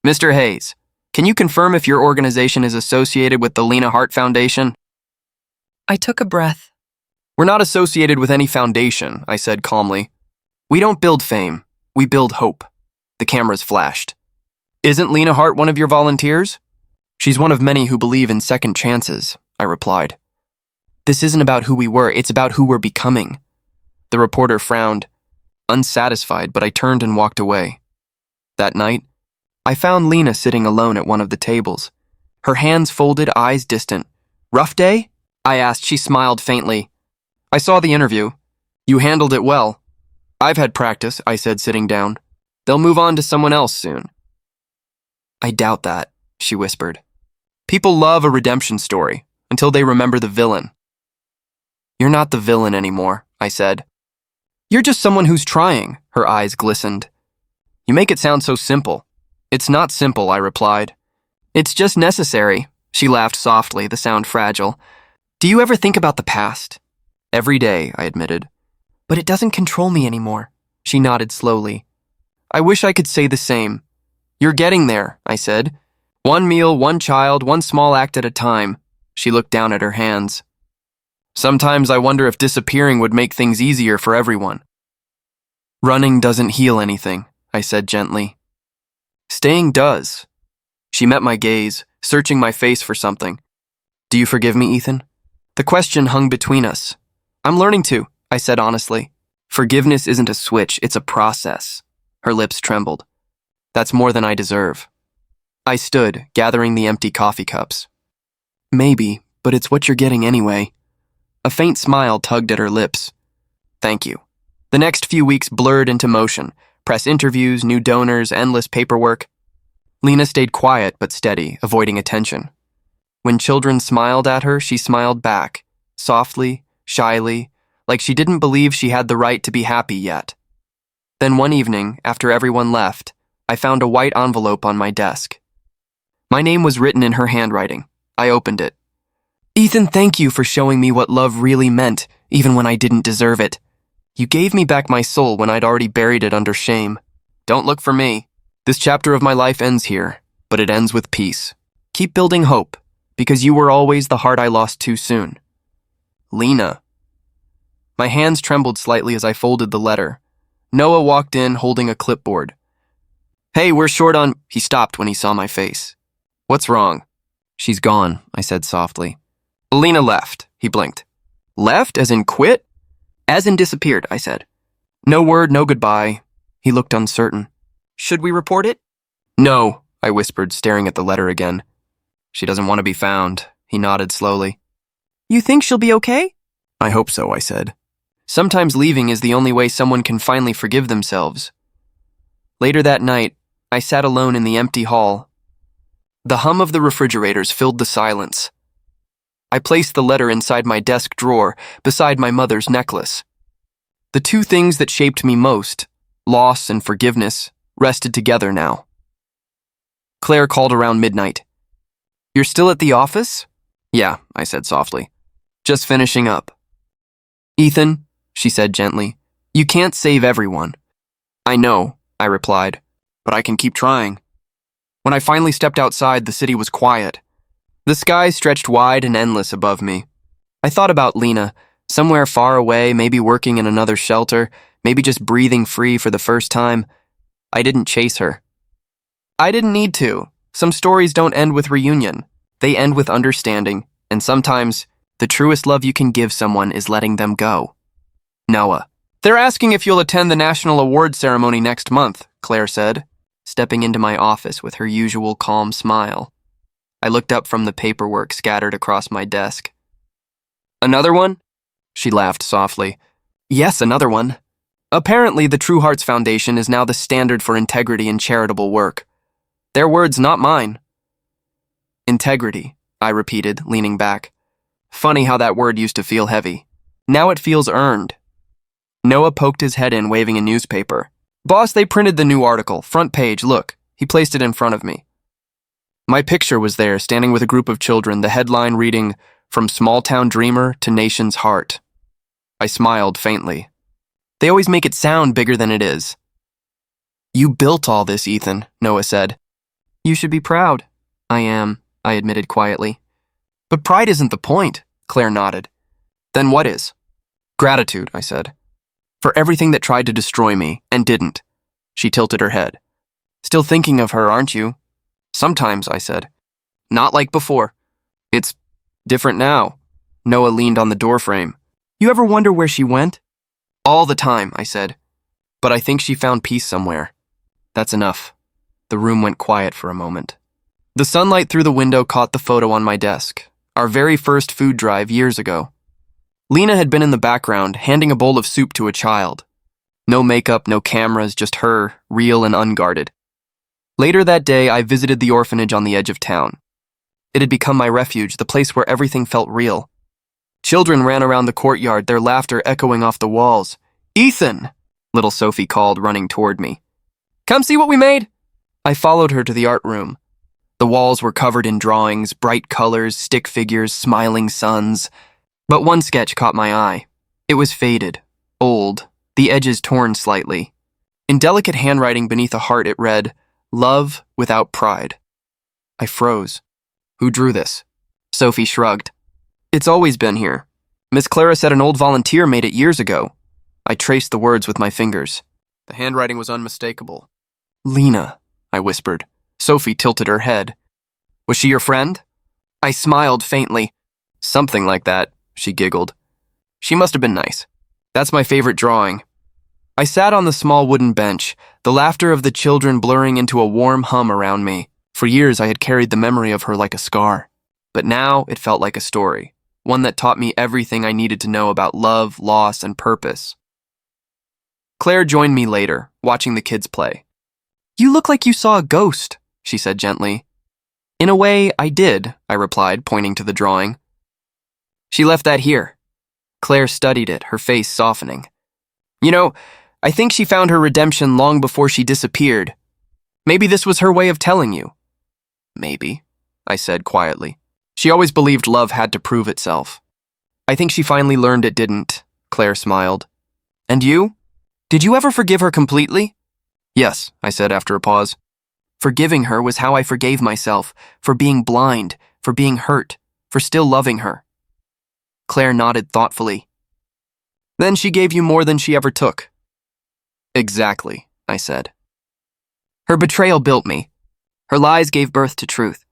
"Mr. Hayes, can you confirm if your organization is associated with the Lena Hart Foundation?" I took a breath. "We're not associated with any foundation," I said calmly. "We don't build fame. We build hope." The cameras flashed. "Isn't Lena Hart one of your volunteers?" "She's one of many who believe in second chances," I replied. "This isn't about who we were, it's about who we're becoming." The reporter frowned, unsatisfied, but I turned and walked away. That night, I found Lena sitting alone at one of the tables. Her hands folded, eyes distant. "Rough day?" I asked. She smiled faintly. I saw the interview. You handled it well. I've had practice, I said, sitting down. They'll move on to someone else soon. I doubt that, she whispered. People love a redemption story until they remember the villain. You're not the villain anymore, I said. You're just someone who's trying, her eyes glistened. You make it sound so simple. It's not simple, I replied. It's just necessary, she laughed softly, the sound fragile. Do you ever think about the past? Every day, I admitted. But it doesn't control me anymore, she nodded slowly. I wish I could say the same. You're getting there, I said. One meal, one child, one small act at a time. She looked down at her hands. Sometimes I wonder if disappearing would make things easier for everyone. Running doesn't heal anything, I said gently. Staying does. She met my gaze, searching my face for something. Do you forgive me, Ethan? The question hung between us. I'm learning to, I said honestly. Forgiveness isn't a switch, it's a process. Her lips trembled. That's more than I deserve. I stood, gathering the empty coffee cups. Maybe, but it's what you're getting anyway. A faint smile tugged at her lips. Thank you. The next few weeks blurred into motion. Press interviews, new donors, endless paperwork. Lena stayed quiet but steady, avoiding attention. When children smiled at her, she smiled back, softly, shyly, like she didn't believe she had the right to be happy yet. Then one evening, after everyone left, I found a white envelope on my desk. My name was written in her handwriting. I opened it. Ethan, thank you for showing me what love really meant, even when I didn't deserve it. You gave me back my soul when I'd already buried it under shame. Don't look for me. This chapter of my life ends here, but it ends with peace. Keep building hope, because you were always the heart I lost too soon. Lena. My hands trembled slightly as I folded the letter. Noah walked in, holding a clipboard. Hey, we're short on... He stopped when he saw my face. What's wrong? She's gone, I said softly. Lena left, he blinked. Left, as in quit? As in disappeared, I said. No word, no goodbye. He looked uncertain. Should we report it? No, I whispered, staring at the letter again. She doesn't want to be found, he nodded slowly. You think she'll be okay? I hope so, I said. Sometimes leaving is the only way someone can finally forgive themselves. Later that night, I sat alone in the empty hall. The hum of the refrigerators filled the silence. I placed the letter inside my desk drawer, beside my mother's necklace. The two things that shaped me most, loss and forgiveness, rested together now. Claire called around midnight. You're still at the office? Yeah, I said softly. Just finishing up. Ethan, she said gently, you can't save everyone. I know, I replied, but I can keep trying. When I finally stepped outside, the city was quiet. The sky stretched wide and endless above me. I thought about Lena, somewhere far away, maybe working in another shelter, maybe just breathing free for the first time. I didn't chase her. I didn't need to. Some stories don't end with reunion. They end with understanding, and sometimes the truest love you can give someone is letting them go. Noah. They're asking if you'll attend the national award ceremony next month, Claire said, stepping into my office with her usual calm smile. I looked up from the paperwork scattered across my desk. Another one? She laughed softly. Yes, another one. Apparently, the True Hearts Foundation is now the standard for integrity in charitable work. Their words, not mine. Integrity, I repeated, leaning back. Funny how that word used to feel heavy. Now it feels earned. Noah poked his head in, waving a newspaper. Boss, they printed the new article, front page, look. He placed it in front of me. My picture was there, standing with a group of children, the headline reading, From Small Town Dreamer to Nation's Heart. I smiled faintly. They always make it sound bigger than it is. You built all this, Ethan, Noah said. You should be proud. I am, I admitted quietly. But pride isn't the point, Claire nodded. Then what is? Gratitude, I said. For everything that tried to destroy me, and didn't. She tilted her head. Still thinking of her, aren't you? Sometimes, I said. Not like before. It's different now. Noah leaned on the doorframe. You ever wonder where she went? All the time, I said. But I think she found peace somewhere. That's enough. The room went quiet for a moment. The sunlight through the window caught the photo on my desk. Our very first food drive years ago. Lena had been in the background, handing a bowl of soup to a child. No makeup, no cameras, just her, real and unguarded. Later that day, I visited the orphanage on the edge of town. It had become my refuge, the place where everything felt real. Children ran around the courtyard, their laughter echoing off the walls. "Ethan!" little Sophie called, running toward me. "Come see what we made!" I followed her to the art room. The walls were covered in drawings, bright colors, stick figures, smiling suns. But one sketch caught my eye. It was faded, old, the edges torn slightly. In delicate handwriting beneath a heart it read, "Love without pride." I froze. "Who drew this?" Sophie shrugged. "It's always been here. Miss Clara said an old volunteer made it years ago." I traced the words with my fingers. The handwriting was unmistakable. "Lena," I whispered. Sophie tilted her head. "Was she your friend?" I smiled faintly. "Something like that," she giggled. "She must have been nice. That's my favorite drawing." I sat on the small wooden bench, the laughter of the children blurring into a warm hum around me. For years I had carried the memory of her like a scar. But now it felt like a story, one that taught me everything I needed to know about love, loss, and purpose. Claire joined me later, watching the kids play. "You look like you saw a ghost," she said gently. "In a way, I did," I replied, pointing to the drawing. "She left that here." Claire studied it, her face softening. "You know, I think she found her redemption long before she disappeared. Maybe this was her way of telling you." "Maybe," I said quietly. "She always believed love had to prove itself." "I think she finally learned it didn't," Claire smiled. "And you? Did you ever forgive her completely?" "Yes," I said after a pause. "Forgiving her was how I forgave myself, for being blind, for being hurt, for still loving her." Claire nodded thoughtfully. "Then she gave you more than she ever took." "Exactly," I said. "Her betrayal built me. Her lies gave birth to truth.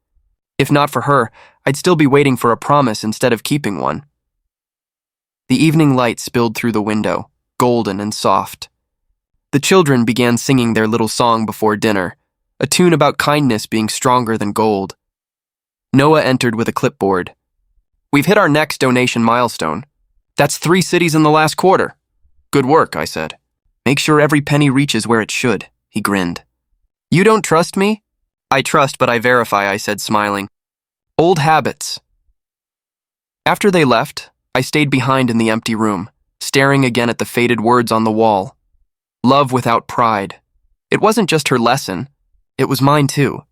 If not for her, I'd still be waiting for a promise instead of keeping one." The evening light spilled through the window, golden and soft. The children began singing their little song before dinner, a tune about kindness being stronger than gold. Noah entered with a clipboard. "We've hit our next donation milestone. That's 3 cities in the last quarter." "Good work," I said. "Make sure every penny reaches where it should," he grinned. "You don't trust me?" "I trust, but I verify," I said, smiling. "Old habits." After they left, I stayed behind in the empty room, staring again at the faded words on the wall. Love without pride. It wasn't just her lesson. It was mine too.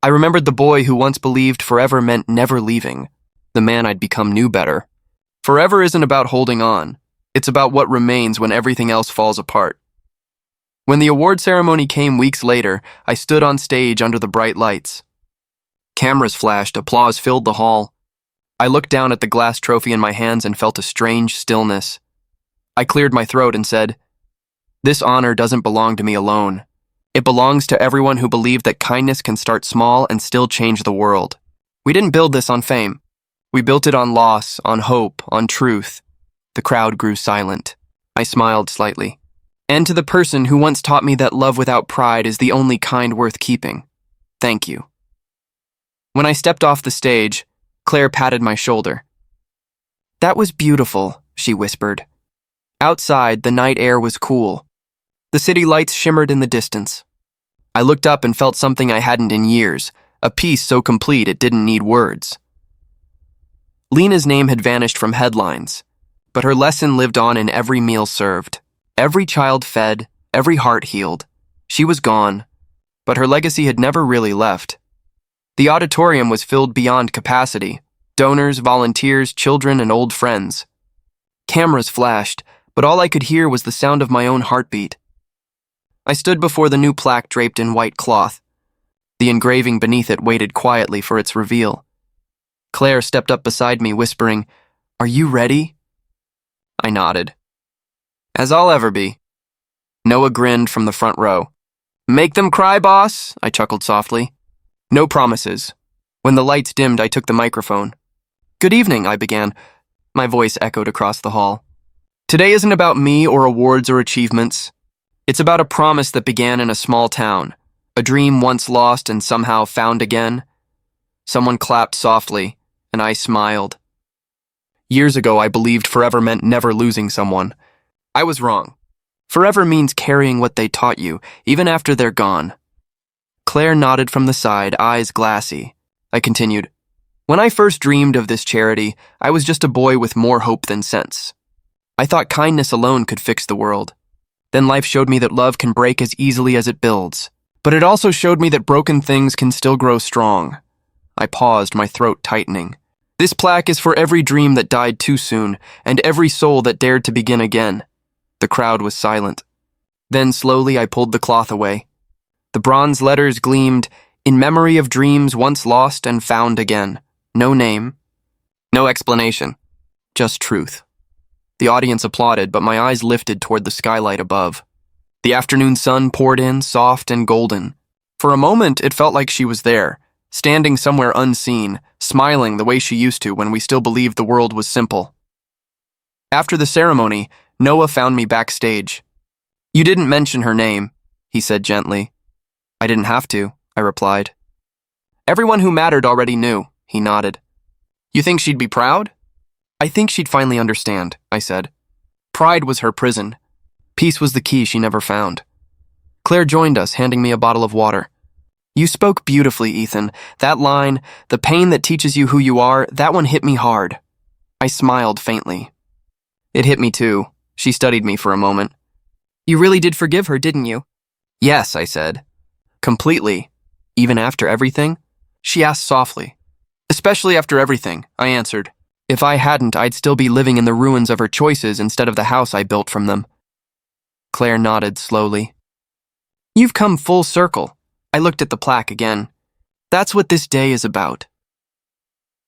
I remembered the boy who once believed forever meant never leaving. The man I'd become knew better. Forever isn't about holding on. It's about what remains when everything else falls apart. When the award ceremony came weeks later, I stood on stage under the bright lights. Cameras flashed, applause filled the hall. I looked down at the glass trophy in my hands and felt a strange stillness. I cleared my throat and said, "This honor doesn't belong to me alone. It belongs to everyone who believed that kindness can start small and still change the world. We didn't build this on fame. We built it on loss, on hope, on truth." The crowd grew silent. I smiled slightly. "And to the person who once taught me that love without pride is the only kind worth keeping, thank you." When I stepped off the stage, Claire patted my shoulder. "That was beautiful," she whispered. Outside, the night air was cool. The city lights shimmered in the distance. I looked up and felt something I hadn't in years, a peace so complete it didn't need words. Lena's name had vanished from headlines, but her lesson lived on in every meal served. Every child fed, every heart healed. She was gone, but her legacy had never really left. The auditorium was filled beyond capacity. Donors, volunteers, children, and old friends. Cameras flashed, but all I could hear was the sound of my own heartbeat. I stood before the new plaque draped in white cloth. The engraving beneath it waited quietly for its reveal. Claire stepped up beside me, whispering, "Are you ready?" I nodded. "As I'll ever be." Noah grinned from the front row. "Make them cry, boss," I chuckled softly. "No promises." When the lights dimmed, I took the microphone. "Good evening," I began. My voice echoed across the hall. "Today isn't about me or awards or achievements. It's about a promise that began in a small town, a dream once lost and somehow found again." Someone clapped softly, and I smiled. Years ago, I believed forever meant never losing someone. I was wrong. Forever means carrying what they taught you, even after they're gone. Claire nodded from the side, eyes glassy. I continued, "When I first dreamed of this charity, I was just a boy with more hope than sense. I thought kindness alone could fix the world. Then life showed me that love can break as easily as it builds. But it also showed me that broken things can still grow strong." I paused, my throat tightening. "This plaque is for every dream that died too soon, and every soul that dared to begin again." The crowd was silent. Then slowly I pulled the cloth away. The bronze letters gleamed, "In memory of dreams once lost and found again." No name, no explanation, just truth. The audience applauded, but my eyes lifted toward the skylight above. The afternoon sun poured in, soft and golden. For a moment, it felt like she was there, standing somewhere unseen, smiling the way she used to when we still believed the world was simple. After the ceremony, Noah found me backstage. "You didn't mention her name," he said gently. "I didn't have to," I replied. "Everyone who mattered already knew," he nodded. "You think she'd be proud?" "I think she'd finally understand," I said. Pride was her prison. Peace was the key she never found. Claire joined us, handing me a bottle of water. "You spoke beautifully, Ethan. That line, 'The pain that teaches you who you are,' that one hit me hard." I smiled faintly. "It hit me too." She studied me for a moment. "You really did forgive her, didn't you?" "Yes," I said. "Completely. Even after everything?" She asked softly. "Especially after everything," I answered. "If I hadn't, I'd still be living in the ruins of her choices instead of the house I built from them." Claire nodded slowly. "You've come full circle." I looked at the plaque again. "That's what this day is about."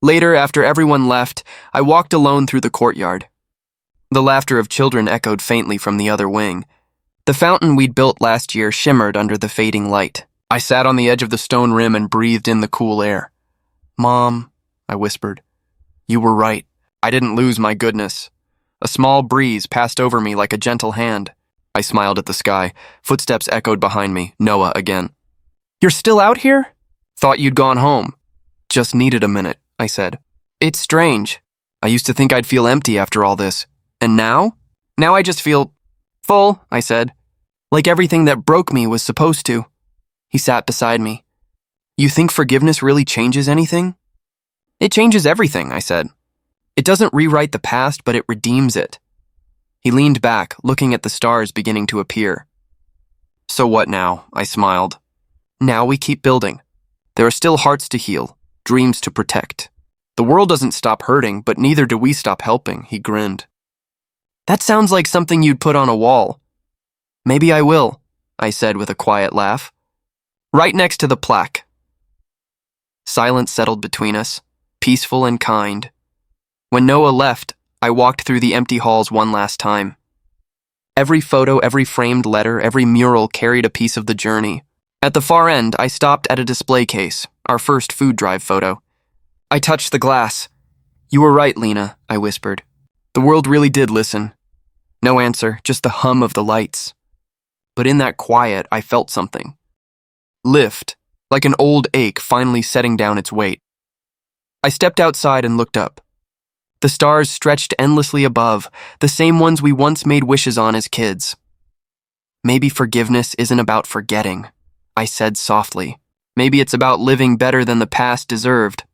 Later, after everyone left, I walked alone through the courtyard. The laughter of children echoed faintly from the other wing. The fountain we'd built last year shimmered under the fading light. I sat on the edge of the stone rim and breathed in the cool air. "Mom," I whispered, "you were right. I didn't lose my goodness." A small breeze passed over me like a gentle hand. I smiled at the sky. Footsteps echoed behind me. Noah again. "You're still out here?" "Thought you'd gone home." "Just needed a minute," I said. "It's strange. I used to think I'd feel empty after all this. And now? Now I just feel full," I said. "Like everything that broke me was supposed to." He sat beside me. "You think forgiveness really changes anything?" "It changes everything," I said. "It doesn't rewrite the past, but it redeems it." He leaned back, looking at the stars beginning to appear. "So what now?" I smiled. "Now we keep building. There are still hearts to heal, dreams to protect. The world doesn't stop hurting, but neither do we stop helping," he grinned. "That sounds like something you'd put on a wall." "Maybe I will," I said with a quiet laugh. "Right next to the plaque." Silence settled between us, peaceful and kind. When Noah left, I walked through the empty halls one last time. Every photo, every framed letter, every mural carried a piece of the journey. At the far end, I stopped at a display case, our first food drive photo. I touched the glass. "You were right, Lena," I whispered. "The world really did listen." No answer, just the hum of the lights. But in that quiet, I felt something. Lift, like an old ache finally setting down its weight. I stepped outside and looked up. The stars stretched endlessly above, the same ones we once made wishes on as kids. "Maybe forgiveness isn't about forgetting," I said softly. "Maybe it's about living better than the past deserved."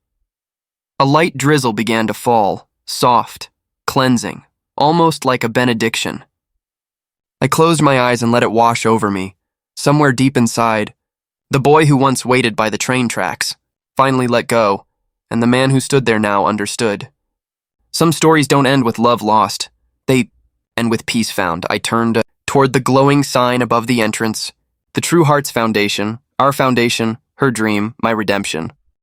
A light drizzle began to fall, soft, cleansing, almost like a benediction. I closed my eyes and let it wash over me. Somewhere deep inside, the boy who once waited by the train tracks finally let go, and the man who stood there now understood. Some stories don't end with love lost. They end with peace found. I turned toward the glowing sign above the entrance. The True Hearts Foundation, our foundation, her dream, my redemption.